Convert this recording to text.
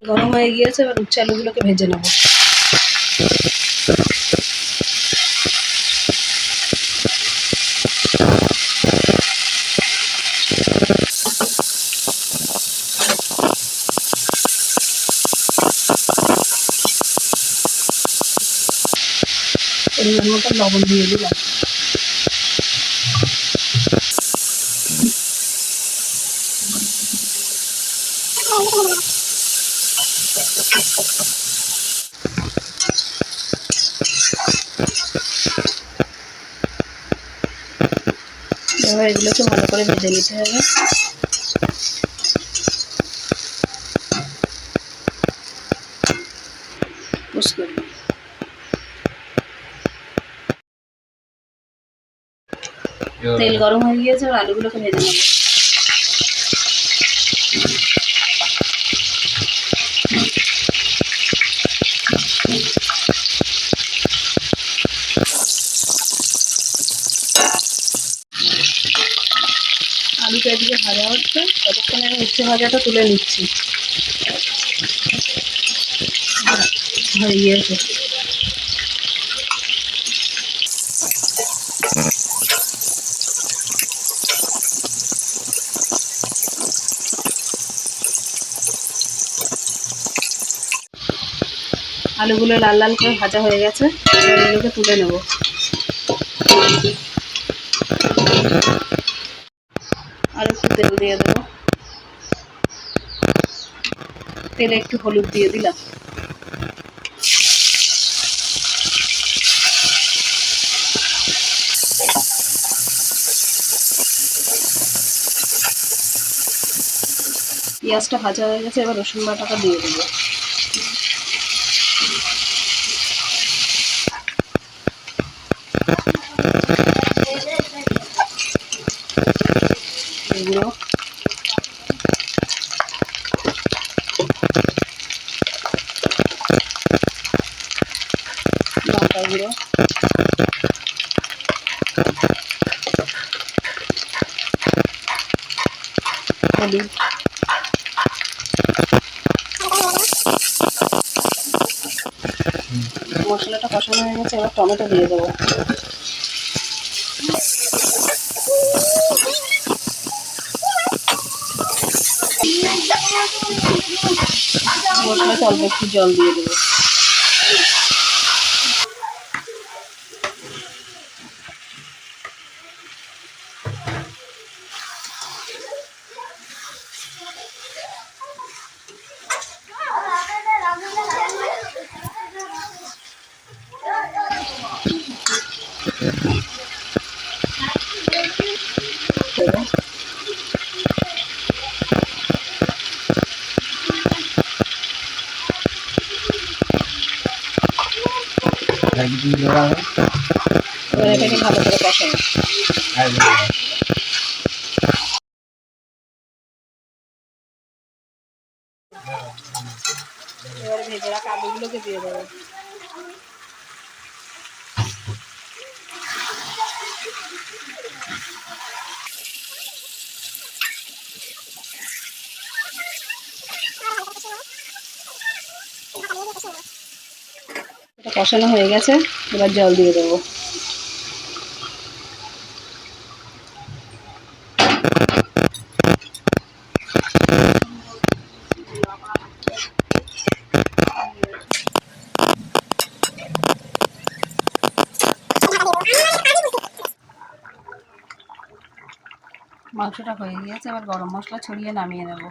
গরম হয়ে গিয়েছে, এবার উচ্ছে আলুগুলোকে ভেজে নেব। পরিমাণ মতো লবণ দিয়ে দিলাম। এবার এগুলোকে ভালো করে ভেজে নিতে হবে। তেল গরম হয়ে গিয়েছে, আর আলুগুলোকে ভেজে নেব। আলুটা এদিকে ভাজা হচ্ছে, ততক্ষণে আমি উচ্ছে ভাজাটা তুলে নিচ্ছি। হয়ে গিয়েছে। আলুগুলো লাল লাল করে ভাজা হয়ে গেছে, এবার এগুলোকে তুলে নেব। আর একটু তেল দিয়ে দেবো। তেলে একটু হলুদ দিয়ে দিলাম। পেঁয়াজটা ভাজা হয়ে গেছে, এবার রসুন বাটাটা দিয়ে দেবো। এগুলো লঙ্কা গুঁড়ো, হলুদ, মশলাটা কষানো হয়ে গেছে, এবার টমেটো দিয়ে দেবো। মশলাতে অল্প একটু জল দিয়ে দেবো। এবার এটাকে ভালো করে কষাবো। এবার ভেজে রাখা আলুগুলোকে দিয়ে দেবো। এটা কষানো হয়ে গেছে, এবার জল দিয়ে দেবো। মাংসটা হয়ে গিয়েছে, এবার গরম মশলা ছড়িয়ে নামিয়ে নেব।